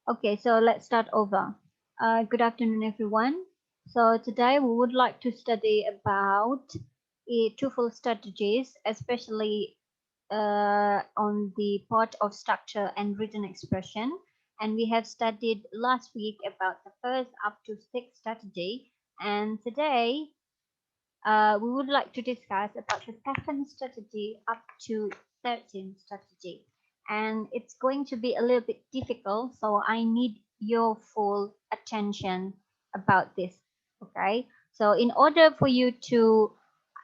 Okay, so let's start over. Good afternoon, everyone. So today we would like to study about TOEFL strategies, especially on the part of structure and written expression. And we have studied last week about the first up to six strategy. And today we would like to discuss about the second strategy up to 13 strategy. And it's going to be a little bit difficult, so I need your full attention about this. Okay, so in order for you to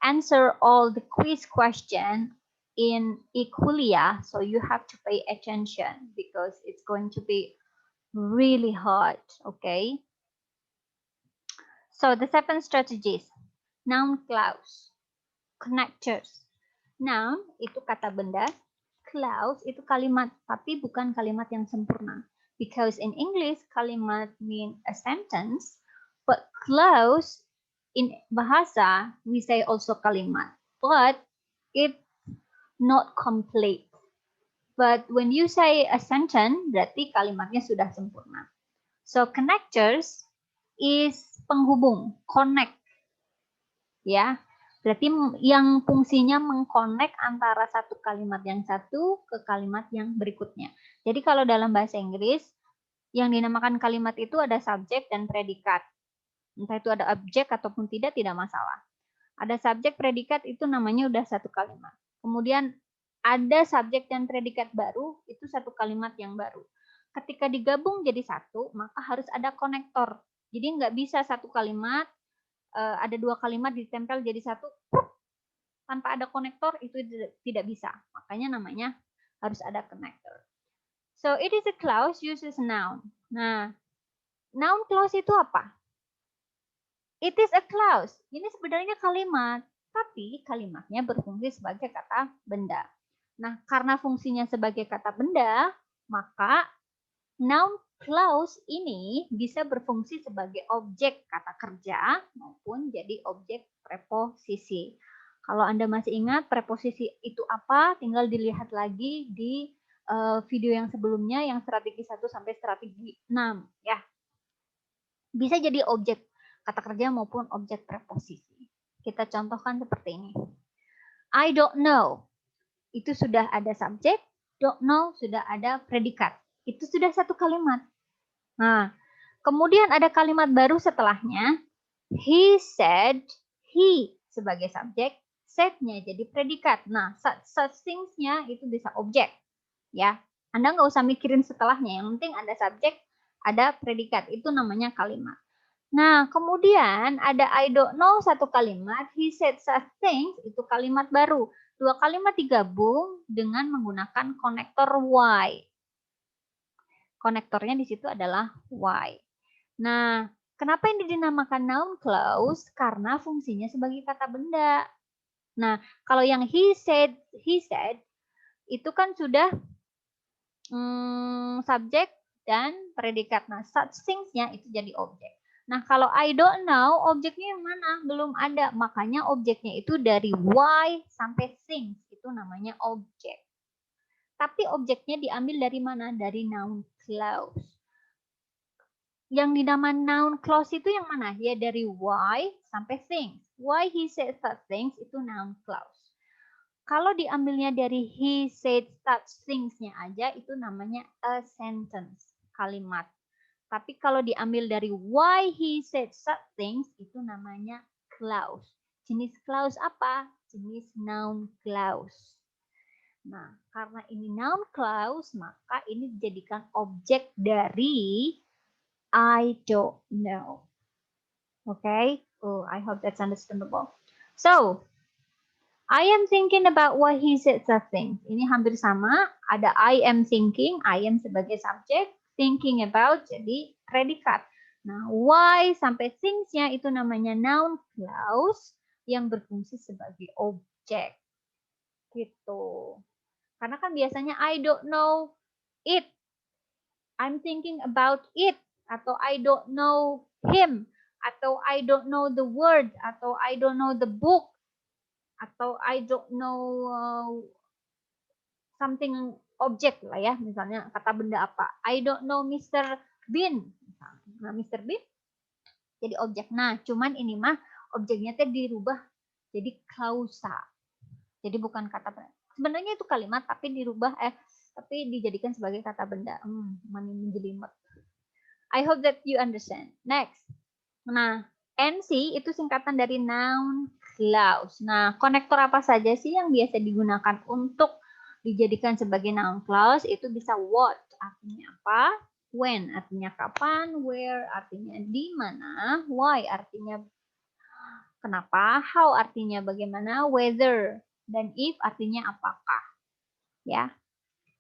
answer all the quiz question in eQuilia, so you have to pay attention because it's going to be really hard. Okay, so the seven strategies: noun clause, connectors. Noun itu kata benda, clause itu kalimat, tapi bukan kalimat yang sempurna. Because in English, kalimat mean a sentence, but clause in bahasa, we say also kalimat, but it's not complete. But when you say a sentence, berarti kalimatnya sudah sempurna. So connectors is penghubung, connect, ya. Berarti yang fungsinya mengkonek antara satu kalimat yang satu ke kalimat yang berikutnya. Jadi kalau dalam bahasa Inggris, yang dinamakan kalimat itu ada subjek dan predikat. Entah itu ada objek ataupun tidak masalah. Ada subjek, predikat itu namanya udah satu kalimat. Kemudian ada subjek dan predikat baru, itu satu kalimat yang baru. Ketika digabung jadi satu, maka harus ada konektor. Jadi nggak bisa satu kalimat, ada dua kalimat ditempel jadi satu, tanpa ada konektor itu tidak bisa. Makanya namanya harus ada connector. So it is a clause uses noun. Nah, noun clause itu apa? It is a clause. Ini sebenarnya kalimat, tapi kalimatnya berfungsi sebagai kata benda. Nah, karena fungsinya sebagai kata benda, maka noun clause ini bisa berfungsi sebagai objek kata kerja maupun jadi objek preposisi. Kalau Anda masih ingat preposisi itu apa, tinggal dilihat lagi di video yang sebelumnya yang strategi 1 sampai strategi 6 ya. Bisa jadi objek kata kerja maupun objek preposisi. Kita contohkan seperti ini. I don't know. Itu sudah ada subjek, don't know sudah ada predikat. Itu sudah satu kalimat. Nah, kemudian ada kalimat baru setelahnya. He said, he sebagai subjek, said-nya jadi predikat. Nah, such things-nya itu bisa objek. Ya, Anda nggak usah mikirin setelahnya. Yang penting ada subjek, ada predikat. Itu namanya kalimat. Nah, kemudian ada I don't know satu kalimat, he said such things itu kalimat baru. Dua kalimat digabung dengan menggunakan konektor why. Konektornya di situ adalah why. Nah, kenapa ini dinamakan noun clause? Karena fungsinya sebagai kata benda. Nah, kalau yang he said itu kan sudah subjek dan predikat. Nah, such things-nya itu jadi objek. Nah, kalau I don't know, objeknya yang mana? Belum ada. Makanya objeknya itu dari why sampai things. Itu namanya objek. Tapi objeknya diambil dari mana? Dari noun clause. Yang dinamakan noun clause itu yang mana? Ya dari why sampai things. Why he said such things itu noun clause. Kalau diambilnya dari he said such things-nya aja, itu namanya a sentence, kalimat. Tapi kalau diambil dari why he said such things, itu namanya clause. Jenis clause apa? Jenis noun clause. Nah, karena ini noun clause, maka ini dijadikan objek dari I don't know. Okay? Oh, I hope that's understandable. So, I am thinking about why he said something. Ini hampir sama. Ada I am thinking. I am sebagai subjek. Thinking about jadi predikat. Nah, why sampai things-nya itu namanya noun clause yang berfungsi sebagai objek. Gitu. Karena kan biasanya I don't know it. I'm thinking about it. Atau I don't know him. Atau I don't know the word. Atau I don't know the book. Atau I don't know something objek lah ya, misalnya kata benda apa? I don't know Mr. Bean. Nah, Mr. Bean jadi objek. Nah, cuman ini mah objeknya teh dirubah jadi klausa. Jadi bukan kata benda. Sebenarnya itu kalimat tapi dirubah tapi dijadikan sebagai kata benda. Mani menjelimet. I hope that you understand. Next. Nah, NC itu singkatan dari noun clause. Nah, konektor apa saja sih yang biasa digunakan untuk dijadikan sebagai noun clause? Itu bisa what, artinya apa? When, artinya kapan? Where, artinya di mana? Why, artinya kenapa? How, artinya bagaimana? Whether, dan if, artinya apakah. Ya,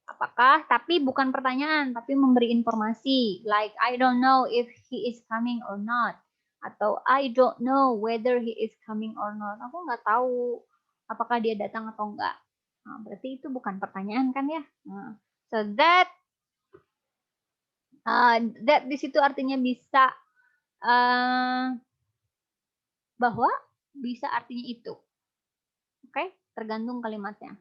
apakah, tapi bukan pertanyaan, tapi memberi informasi. Like, I don't know if he is coming or not. Atau I don't know whether he is coming or not. Aku nggak tahu apakah dia datang atau enggak. Nah, berarti itu bukan pertanyaan kan ya. Nah, so that di situ artinya bisa bahwa, bisa artinya itu. Oke, tergantung kalimatnya.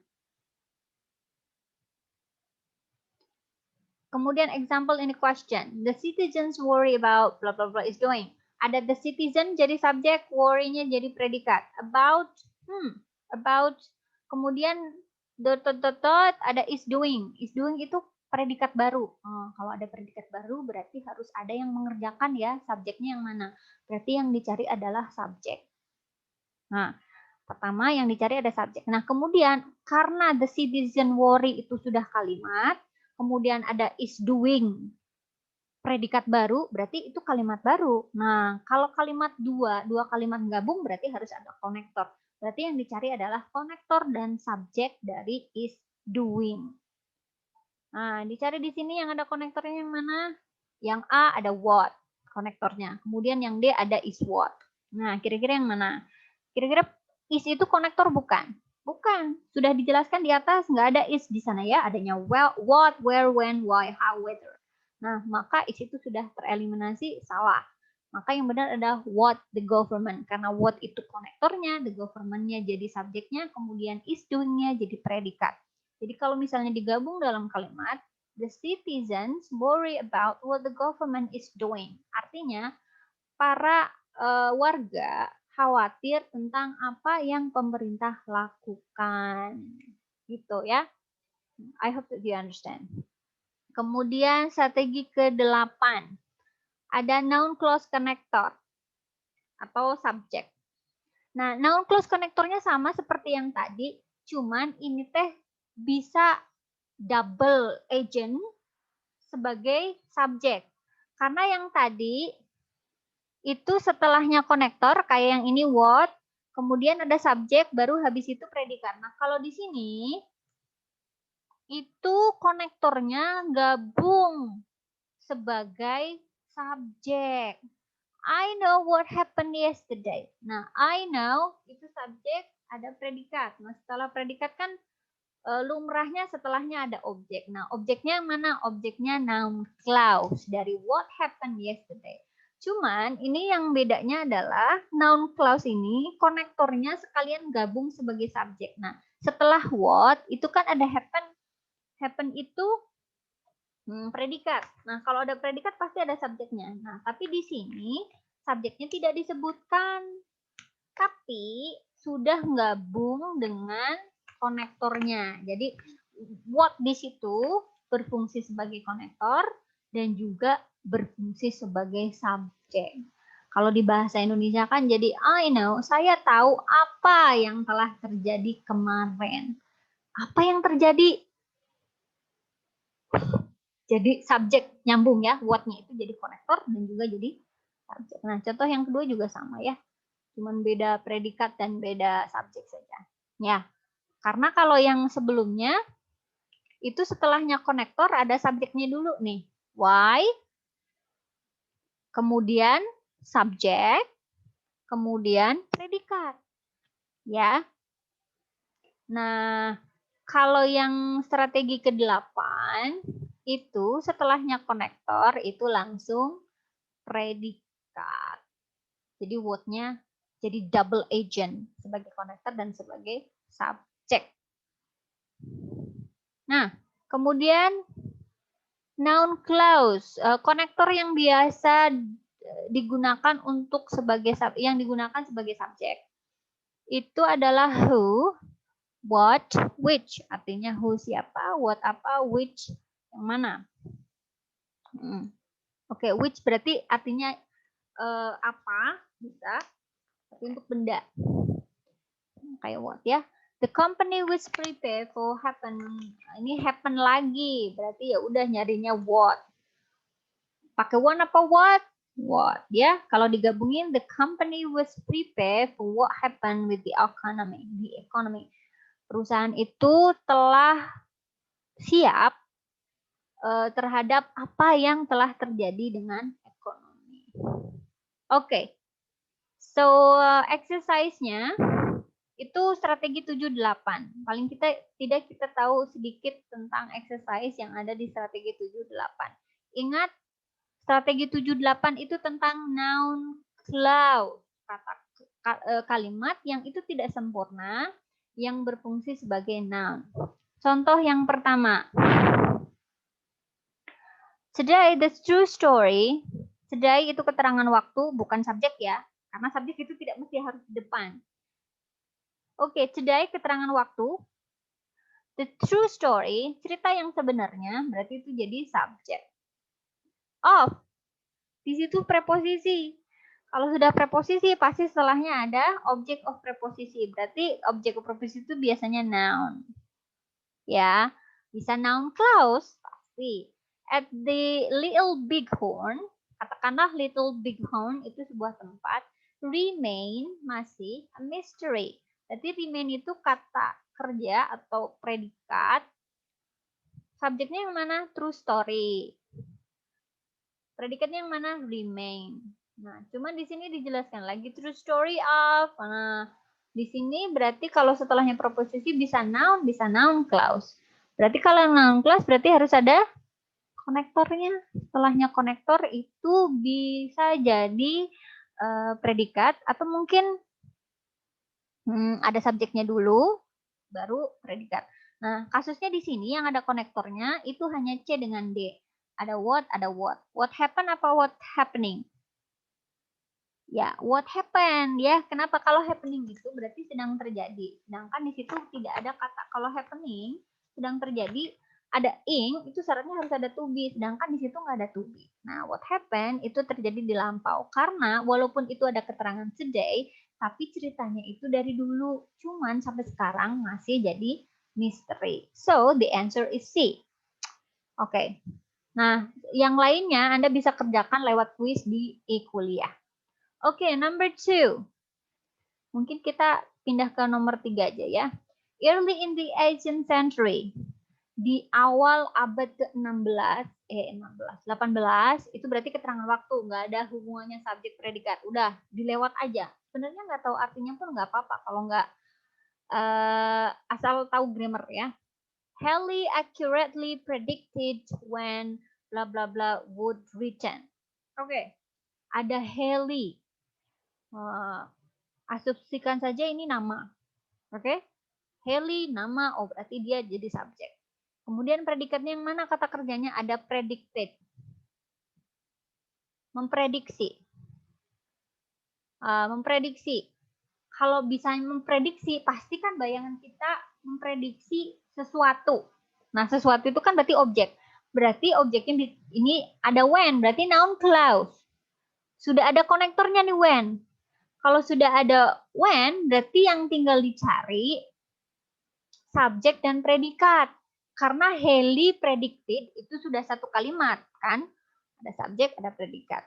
Kemudian example in the question. The citizens worry about blah blah blah is doing. Ada the citizen jadi subjek, worry-nya jadi predikat. About, kemudian ada is doing. Is doing itu predikat baru. Kalau ada predikat baru berarti harus ada yang mengerjakan ya, subjeknya yang mana. Berarti yang dicari adalah subjek. Nah, pertama yang dicari ada subjek. Nah, kemudian karena the citizen worry itu sudah kalimat, kemudian ada is doing predikat baru, berarti itu kalimat baru. Nah, kalau kalimat dua kalimat gabung berarti harus ada konektor. Berarti yang dicari adalah konektor dan subjek dari is doing. Nah, dicari di sini yang ada konektornya yang mana? Yang A ada what, konektornya. Kemudian yang D ada is what. Nah, kira-kira yang mana? Kira-kira is itu konektor bukan? Bukan. Sudah dijelaskan di atas, nggak ada is di sana ya. Adanya well, what, where, when, why, how, whether. Nah, maka is itu sudah tereliminasi, salah. Maka yang benar adalah what the government. Karena what itu konektornya, the government-nya jadi subjeknya, kemudian is doing-nya jadi predikat. Jadi kalau misalnya digabung dalam kalimat, the citizens worry about what the government is doing. Artinya, para warga khawatir tentang apa yang pemerintah lakukan. Gitu ya. I hope that you understand. Kemudian strategi ke-8. Ada noun clause connector atau subjek. Nah, noun clause connectornya sama seperti yang tadi, cuman ini teh bisa double agent sebagai subjek. Karena yang tadi itu setelahnya konektor, kayak yang ini what, kemudian ada subjek, baru habis itu predikat. Nah, kalau di sini itu konektornya gabung sebagai subjek. I know what happened yesterday. Nah, I know itu subjek, ada predikat. Nah, setelah predikat kan lumrahnya setelahnya ada objek. Nah, objeknya mana? Objeknya noun clause dari what happened yesterday. Cuman ini yang bedanya adalah noun clause ini konektornya sekalian gabung sebagai subjek. Nah, setelah what itu kan ada happen. Happen itu predikat. Nah, kalau ada predikat pasti ada subjeknya. Nah, tapi di sini subjeknya tidak disebutkan. Tapi sudah gabung dengan konektornya. Jadi what di situ berfungsi sebagai konektor dan juga berfungsi sebagai subjek. Kalau di bahasa Indonesia kan jadi I know, saya tahu apa yang telah terjadi kemarin. Apa yang terjadi? Jadi subjek nyambung ya, what-nya itu jadi konektor dan juga jadi subjek. Nah, contoh yang kedua juga sama ya. Cuman beda predikat dan beda subjek saja. Ya. Karena kalau yang sebelumnya itu setelahnya konektor ada subjeknya dulu nih. Why? Kemudian subjek, kemudian predikat. Ya. Nah, kalau yang strategi ke-8 itu setelahnya konektor itu langsung predikat. Jadi word-nya jadi double agent sebagai konektor dan sebagai subjek. Nah, Kemudian noun clause, konektor yang biasa digunakan untuk yang digunakan sebagai subjek. Itu adalah who, what, which. Artinya who siapa, what apa, which yang mana. Oke, which berarti artinya apa, bisa, tapi untuk benda. Kayak what ya. The company was prepared for happen. Ini happen lagi, berarti ya udah nyarinya what. Pakai one apa what? What ya. Kalau digabungin, the company was prepared for what happened with the economy. The economy. Perusahaan itu telah siap terhadap apa yang telah terjadi dengan ekonomi. Oke. So exercise-nya itu strategi 78. Paling tidak kita tahu sedikit tentang exercise yang ada di strategi 78. Ingat, strategi 78 itu tentang noun clause, kalimat yang itu tidak sempurna yang berfungsi sebagai noun. Contoh yang pertama. Today the true story. Today itu keterangan waktu, bukan subjek ya. Karena subjek itu tidak mesti harus di depan. Oke, today keterangan waktu. The true story, cerita yang sebenarnya, berarti itu jadi subjek. Of, di situ preposisi. Kalau sudah preposisi, pasti setelahnya ada object of preposisi. Berarti object of preposisi itu biasanya noun. Ya, bisa noun clause, pasti. At the Little Bighorn, katakanlah Little Bighorn itu sebuah tempat. Remain, masih, a mystery. Berarti remain itu kata kerja atau predikat. Subjeknya yang mana? True story. Predikatnya yang mana? Remain. Nah, cuman di sini dijelaskan lagi true story of. Nah, di sini berarti kalau setelahnya preposisi bisa noun clause. Berarti kalau noun clause berarti harus ada konektornya. Setelahnya konektor itu bisa jadi predikat atau mungkin ada subjeknya dulu, baru predikat. Nah, kasusnya di sini yang ada konektornya itu hanya C dengan D. Ada what, ada what. What happen apa what happening? Ya, what happen ya. Kenapa kalau happening itu berarti sedang terjadi. Sedangkan di situ tidak ada kata kalau happening sedang terjadi. Ada ing, itu syaratnya harus ada to be. Sedangkan di situ nggak ada to be. Nah, what happen itu terjadi di lampau. Karena walaupun itu ada keterangan today, tapi ceritanya itu dari dulu. Cuman sampai sekarang masih jadi misteri. So, the answer is C. Oke. Nah, yang lainnya Anda bisa kerjakan lewat quiz di e-kuliah. Oke, number 2. Mungkin kita pindah ke nomor 3 aja ya. Early in the 18th century. Di awal abad ke-18 itu berarti keterangan waktu, nggak ada hubungannya subjek predikat, udah dilewat aja. Sebenarnya nggak tahu artinya pun nggak apa-apa kalau nggak asal tahu grammar ya. Halley accurately predicted when bla bla bla would return. Oke, ada Halley. Asumsikan saja ini nama. Oke, Halley nama, oh berarti dia jadi subjek. Kemudian predikatnya yang mana? Kata kerjanya ada predicted. Memprediksi. Memprediksi. Kalau bisa memprediksi, pasti kan bayangan kita memprediksi sesuatu. Nah, sesuatu itu kan berarti objek. Berarti objeknya ini ada when, berarti noun clause. Sudah ada konektornya nih when. Kalau sudah ada when, berarti yang tinggal dicari subjek dan predikat. Karena Halley predicted itu sudah satu kalimat, kan? Ada subjek, ada predikat.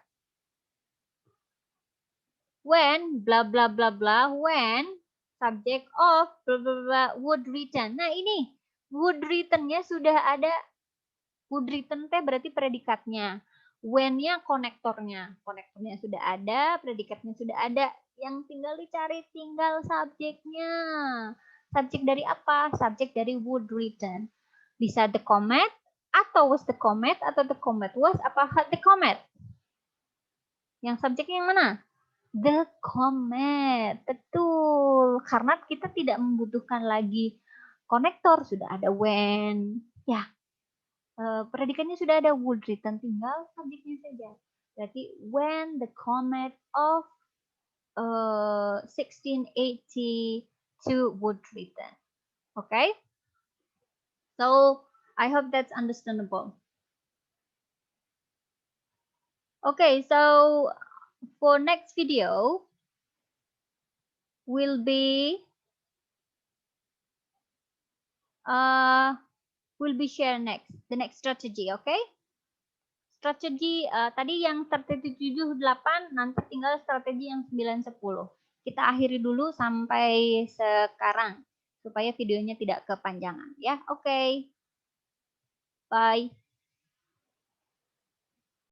When, bla bla bla bla, when, subject of, bla bla bla, would return. Nah ini, would return-nya sudah ada. Would return teh berarti predikatnya. When-nya konektornya. Konektornya sudah ada, predikatnya sudah ada. Yang tinggal dicari tinggal subjeknya. Subjek dari apa? Subjek dari would return. Bisa the comet, atau was the comet, atau the comet was, apa had the comet. Yang subjeknya yang mana? The comet. Betul. Karena kita tidak membutuhkan lagi konektor. Sudah ada when. Ya. predikannya sudah ada would written, tinggal subjeknya saja. Berarti when the comet of 1682 would return. Okay? So I hope that's understandable. Okay, so for next video will be share next the next strategy, okay? Strategi tadi yang strategi 7-8, nanti tinggal strategi yang 9-10. Kita akhiri dulu sampai sekarang supaya videonya tidak kepanjangan ya. Oke. Bye.